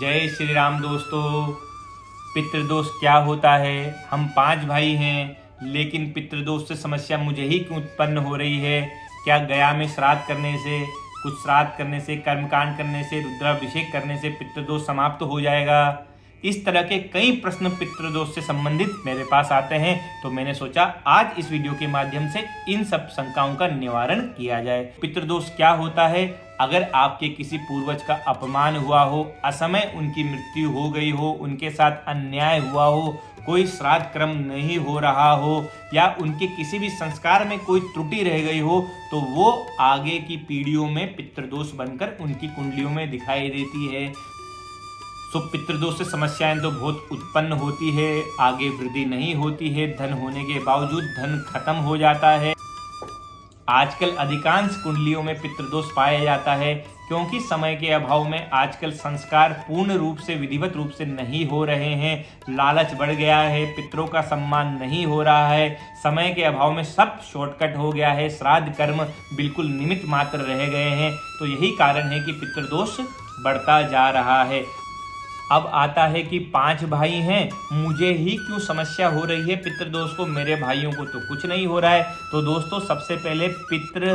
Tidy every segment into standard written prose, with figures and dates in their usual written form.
जय श्री राम दोस्तों। पितृदोष क्या होता है? हम 5 भाई हैं, लेकिन पितृदोष से समस्या मुझे ही क्यों उत्पन्न हो रही है? क्या गया में श्राद्ध करने से, कुछ श्राद्ध करने से, कर्मकांड करने से, रुद्राभिषेक करने से पितृदोष समाप्त हो जाएगा? इस तरह के कई प्रश्न पितृदोष से संबंधित मेरे पास आते हैं, तो मैंने सोचा आज इस वीडियो के माध्यम से इन सब शंकाओं का निवारण किया जाए। पितृदोष क्या होता है? अगर आपके किसी पूर्वज का अपमान हुआ हो, असमय उनकी मृत्यु हो गई हो, उनके साथ अन्याय हुआ हो, कोई श्राद्ध क्रम नहीं हो रहा हो, या उनके किसी भी संस्कार में कोई त्रुटि रह गई हो, तो वो आगे की पीढ़ियों में पितृदोष बनकर उनकी कुंडलियों में दिखाई देती है। सो पितृदोष से समस्याएं तो बहुत उत्पन्न होती है, आगे वृद्धि नहीं होती है, धन होने के बावजूद धन खत्म हो जाता है। आजकल अधिकांश कुंडलियों में पितृदोष पाया जाता है, क्योंकि समय के अभाव में आजकल संस्कार पूर्ण रूप से विधिवत रूप से नहीं हो रहे हैं। लालच बढ़ गया है, पितरों का सम्मान नहीं हो रहा है, समय के अभाव में सब शॉर्टकट हो गया है, श्राद्ध कर्म बिल्कुल निमित्त मात्र रह गए हैं। तो यही कारण है कि पितृदोष बढ़ता जा रहा है। अब आता है कि 5 भाई हैं, मुझे ही क्यों समस्या हो रही है पितृदोष को? मेरे भाइयों को तो कुछ नहीं हो रहा है। तो दोस्तों, सबसे पहले पितृ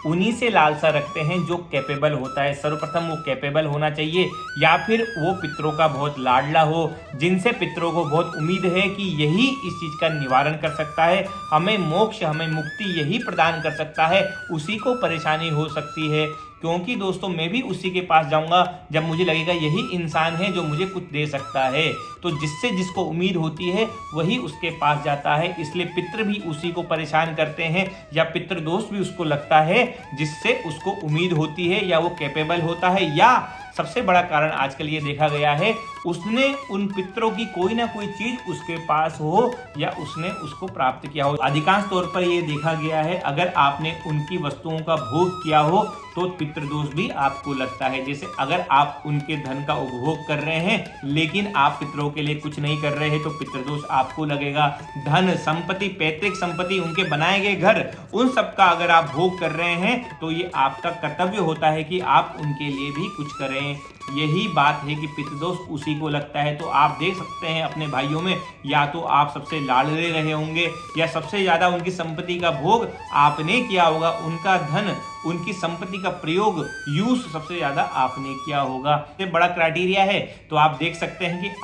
उन्हीं से लालसा रखते हैं जो कैपेबल होता है। सर्वप्रथम वो कैपेबल होना चाहिए, या फिर वो पितरों का बहुत लाडला हो, जिनसे पितरों को बहुत उम्मीद है कि यही इस चीज़ का निवारण कर सकता है, हमें मोक्ष, हमें मुक्ति यही प्रदान कर सकता है, उसी को परेशानी हो सकती है। क्योंकि दोस्तों, मैं भी उसी के पास जाऊंगा जब मुझे लगेगा यही इंसान है जो मुझे कुछ दे सकता है। तो जिससे जिसको उम्मीद होती है वही उसके पास जाता है, इसलिए पितृ भी उसी को परेशान करते हैं, या पितृदोष भी उसको लगता है जिससे उसको उम्मीद होती है, या वो कैपेबल होता है, या सबसे बड़ा कारण आजकल ये देखा गया है, उसने उन पितरों की कोई ना कोई चीज उसके पास हो, या उसने उसको प्राप्त किया हो। अधिकांश तौर पर ये देखा गया है, अगर आपने उनकी वस्तुओं का भोग किया हो तो पितृदोष भी आपको लगता है। जैसे अगर आप उनके धन का उपभोग कर रहे हैं, लेकिन आप पितरों के लिए कुछ नहीं कर रहे हैं, तो पितृदोष आपको लगेगा। धन संपत्ति, पैतृक संपत्ति, उनके बनाए गए घर, उन सब का अगर आप भोग कर रहे हैं, तो ये आपका कर्तव्य होता है कि आप उनके लिए भी कुछ करें। यही बात है कि पितृदोष उसी को लगता है। तो आप देख सकते हैं अपने भाइयों में, या तो आप सबसे लाडले रहे होंगे, या सबसे ज्यादा उनकी संपत्ति का भोग आपने किया होगा, उनका धन, उनकी संपत्ति का प्रयोग, यूज सबसे ज्यादा आपने किया होगा। ये बड़ा क्राइटेरिया है। तो आप देख सकते हैं कि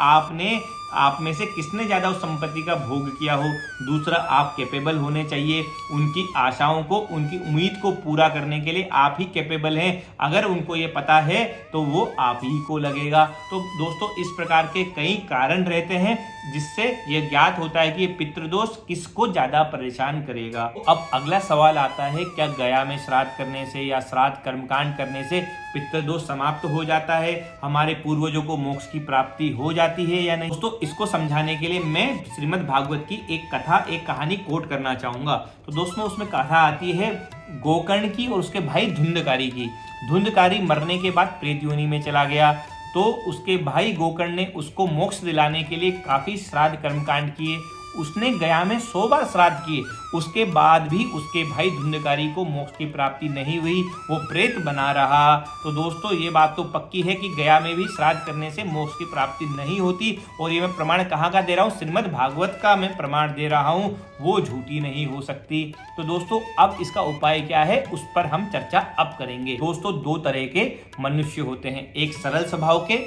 आप में से किसने ज्यादा उस संपत्ति का भोग किया हो। दूसरा, आप कैपेबल होने चाहिए, उनकी आशाओं को, उनकी उम्मीद को पूरा करने के लिए आप ही कैपेबल हैं। अगर उनको ये पता है तो वो आप ही को लगेगा। तो दोस्तों, इस प्रकार के कई कारण रहते हैं जिससे ये ज्ञात होता है कि पितृदोष किसको ज्यादा परेशान करेगा। तो अब अगला सवाल आता है, क्या गया में श्राद्ध करने से या श्राद्ध कर्मकांड करने से पितृदोष समाप्त हो जाता है? हमारे पूर्वजों को मोक्ष की प्राप्ति हो जाती है या नहीं? दोस्तों, इसको समझाने के लिए मैं श्रीमद् भागवत की एक कहानी कोट करना चाहूंगा। तो दोस्तों, उसमें कथा आती है गोकर्ण की और उसके भाई धुंधकारी की। धुंधकारी मरने के बाद प्रेत योनि में चला गया, तो उसके भाई गोकर्ण ने उसको मोक्ष दिलाने के लिए काफी श्राद्ध कर्मकांड किए। उसने गया में 100 बार श्राद्ध किए, उसके बाद भी उसके भाई धुंधकारी को मोक्ष की प्राप्ति नहीं हुई, वो प्रेत बना रहा। तो दोस्तों, ये बात तो पक्की है कि गया में भी श्राद्ध करने से मोक्ष की प्राप्ति नहीं होती। और ये मैं प्रमाण कहाँ का दे रहा हूँ? श्रीमद् भागवत का मैं प्रमाण दे रहा हूँ, वो झूठी नहीं हो सकती। तो दोस्तों, अब इसका उपाय क्या है, उस पर हम चर्चा अब करेंगे। दोस्तों, 2 तरह के मनुष्य होते हैं, एक सरल स्वभाव के,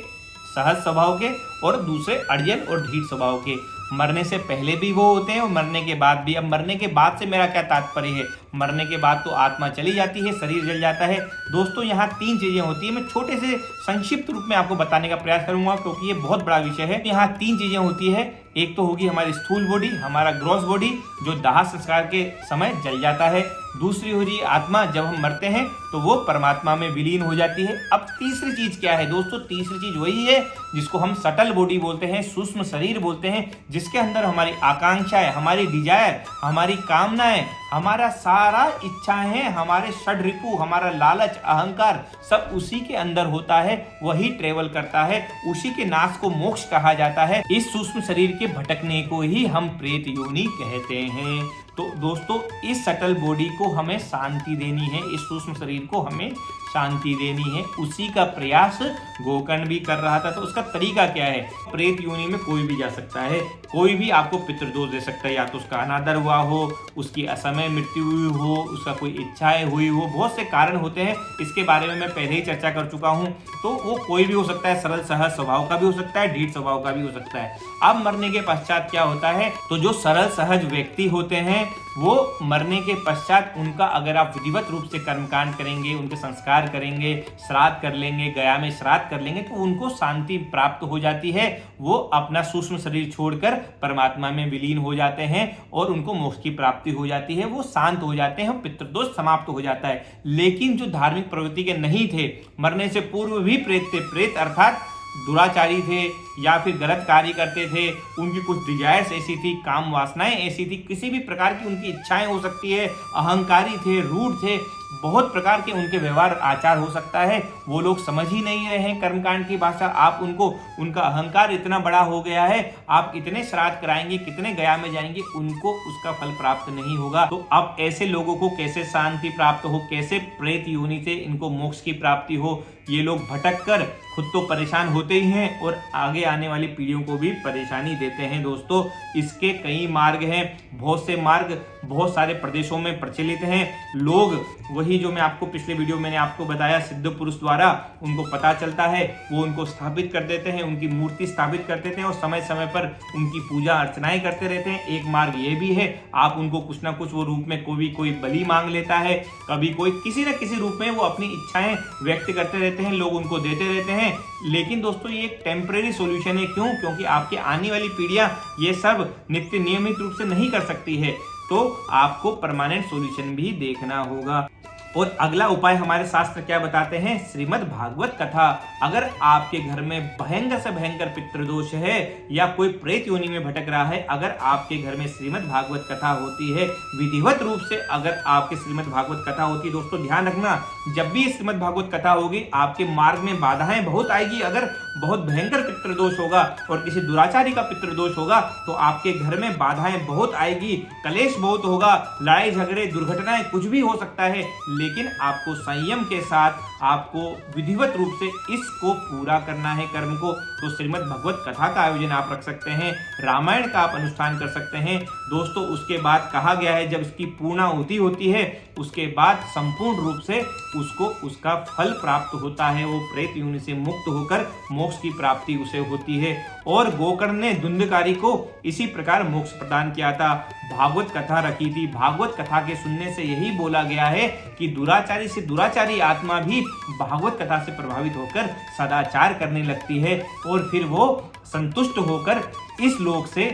सहज स्वभाव के, और दूसरे अड़ियल और ढीठ स्वभाव के। मरने से पहले भी वो होते हैं और मरने के बाद भी। अब मरने के बाद से मेरा क्या तात्पर्य है? मरने के बाद तो आत्मा चली जाती है, शरीर जल जाता है। दोस्तों, यहाँ 3 चीजें होती है। मैं छोटे से संक्षिप्त रूप में आपको बताने का प्रयास करूंगा, क्योंकि ये बहुत बड़ा विषय है। यहाँ 3 चीजें होती है। एक तो होगी हमारी स्थूल बॉडी, हमारा ग्रॉस बॉडी, जो दाह संस्कार के समय जल जाता है। दूसरी हो रही आत्मा, जब हम मरते हैं तो वो परमात्मा में विलीन हो जाती है। अब तीसरी चीज क्या है दोस्तों? तीसरी चीज वही है जिसको हम सटल बॉडी बोलते हैं, सूक्ष्म शरीर बोलते हैं, जिसके अंदर हमारी आकांक्षाएं, हमारी डिजायर, हमारी कामनाएं, हमारा सारा इच्छाएं, हमारे षड रिपु, हमारा लालच, अहंकार, सब उसी के अंदर होता है। वही ट्रेवल करता है, उसी के नाश को मोक्ष कहा जाता है। इस सूक्ष्म शरीर के भटकने को ही हम प्रेत योनि कहते हैं। तो दोस्तों इस सटल बॉडी को हमें शांति देनी है, इस सूक्ष्म शरीर को हमें शांति देनी है। उसी का प्रयास गोकर्ण भी कर रहा था। तो उसका तरीका क्या है? प्रेत योनि में कोई भी जा सकता है, कोई भी आपको पितृदोष दे सकता है, या तो उसका अनादर हुआ हो, उसकी असमय मृत्यु हुई हो, उसका कोई इच्छाएं हुई हो, बहुत से कारण होते हैं। इसके बारे में मैं पहले ही चर्चा कर चुका हूं। तो वो कोई भी हो सकता है, सरल सहज स्वभाव का भी हो सकता है, ढीठ स्वभाव का भी हो सकता है। अब मरने के पश्चात क्या होता है? तो जो सरल सहज व्यक्ति होते हैं वो मरने के पश्चात उनका अगर आप विधिवत रूप से कर्मकांड करेंगे, उनके संस्कार करेंगे, श्राद्ध कर लेंगे, गया में श्राद्ध कर लेंगे, तो उनको शांति प्राप्त हो जाती है। वो अपना सूक्ष्म शरीर छोड़कर परमात्मा में विलीन हो जाते हैं और उनको मोक्ष की प्राप्ति हो जाती है। वो शांत हो जाते हैं, पितृदोष समाप्त हो जाता है। लेकिन जो धार्मिक प्रवृत्ति के नहीं थे, मरने से पूर्व भी प्रेत थे, प्रेत अर्थात दुराचारी थे या फिर गलत कार्य करते थे, उनकी कुछ डिजायर्स ऐसी थी, काम वासनाएं ऐसी थी, किसी भी प्रकार की उनकी इच्छाएं हो सकती है, अहंकारी थे, रूढ़ थे, बहुत प्रकार के उनके व्यवहार आचार हो सकता है। वो लोग समझ ही नहीं रहे हैं कर्मकांड की भाषा। आप उनको, उनका अहंकार इतना बड़ा हो गया है, आप कितने श्राद्ध कराएंगे, कितने गया में जाएंगे, उनको उसका फल प्राप्त नहीं होगा। तो अब ऐसे लोगों को कैसे शांति प्राप्त हो, कैसे प्रेत योनि से इनको मोक्ष की प्राप्ति हो? ये लोग भटक कर खुद तो परेशान होते ही हैं और आगे आने वाली पीढ़ियों को भी परेशानी देते हैं। दोस्तों इसके कई मार्ग हैं, बहुत से मार्ग बहुत सारे प्रदेशों में प्रचलित हैं। लोग वही जो मैं आपको पिछले वीडियो मैंने आपको बताया, सिद्ध पुरुष द्वारा उनको पता चलता है, वो उनको स्थापित कर देते हैं, उनकी मूर्ति स्थापित कर देते हैं और समय समय पर उनकी पूजा अर्चनाएं करते रहते हैं। एक मार्ग ये भी है, आप उनको कुछ ना कुछ वो रूप में कोई बलि मांग लेता है, कभी कोई किसी न किसी रूप में वो अपनी इच्छाएं व्यक्त करते रहते हैं, लोग उनको देते रहते हैं। लेकिन दोस्तों ये एक टेम्परेरी सॉल्यूशन है। क्यों? क्योंकि आपके आने वाली पीढ़ियां ये सब नित्य नियमित रूप से नहीं कर सकती है, तो आपको परमानेंट सॉल्यूशन भी देखना होगा। और अगला उपाय हमारे शास्त्र क्या बताते हैं? श्रीमद् भागवत कथा। अगर आपके घर में भयंकर से भयंकर पितृदोष है या कोई प्रेत योनि में भटक रहा है, अगर आपके घर में श्रीमद् भागवत कथा होती है, विधिवत रूप से अगर आपके श्रीमद् भागवत कथा होती है, दोस्तों ध्यान रखना, जब भी श्रीमद् भागवत कथा होगी आपके मार्ग में बाधाएं बहुत आएगी। अगर बहुत भयंकर पितृदोष होगा और किसी दुराचारी का पितृदोष होगा तो आपके घर में बाधाएं बहुत आएगी, कलेश बहुत होगा, लड़ाई झगड़े दुर्घटनाएं कुछ भी हो सकता है। लेकिन आपको संयम के साथ आपको विधिवत रूप से इसको पूरा करना है कर्म को। तो श्रीमद् भगवत कथा का आयोजन आप रख सकते हैं, रामायण का आप अनुष्ठान कर सकते हैं। दोस्तों उसके बाद कहा गया है जब इसकी पूर्णाहुति होती है उसके बाद संपूर्ण रूप से उसको उसका फल प्राप्त होता है, वो प्रेत योनि से मुक्त होकर मोक्ष की प्राप्ति उसे होती है। और गोकर्ण ने धुंधकारी को इसी प्रकार मोक्ष प्रदान किया था, भागवत कथा रखी थी। भागवत कथा के सुनने से यही बोला गया है कि दुराचारी से दुराचारी आत्मा भी भागवत कथा से प्रभावित होकर सदाचार करने लगती है और फिर वो संतुष्ट होकर इस लोक से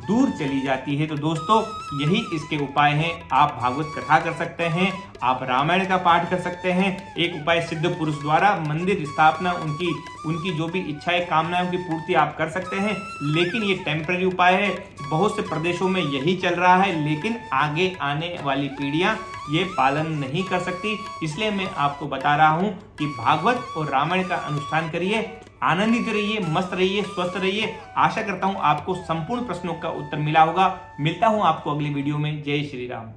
दूर चली जाती है। तो दोस्तों यही इसके उपाय हैं। आप भागवत कथा कर सकते हैं, आप रामायण का पाठ कर सकते हैं। एक उपाय सिद्ध पुरुष द्वारा मंदिर स्थापना, उनकी जो भी इच्छाएं कामनाएं की पूर्ति आप कर सकते हैं। लेकिन ये टेम्पररी उपाय है, बहुत से प्रदेशों में यही चल रहा है, लेकिन आगे आने वाली पीढ़ियां ये पालन नहीं कर सकती। इसलिए मैं आपको बता रहा हूं कि भागवत और रामायण का अनुष्ठान करिए, आनंदित रहिए, मस्त रहिए, स्वस्थ रहिए। आशा करता हूं आपको संपूर्ण प्रश्नों का उत्तर मिला होगा। मिलता हूं आपको अगली वीडियो में। जय श्री राम।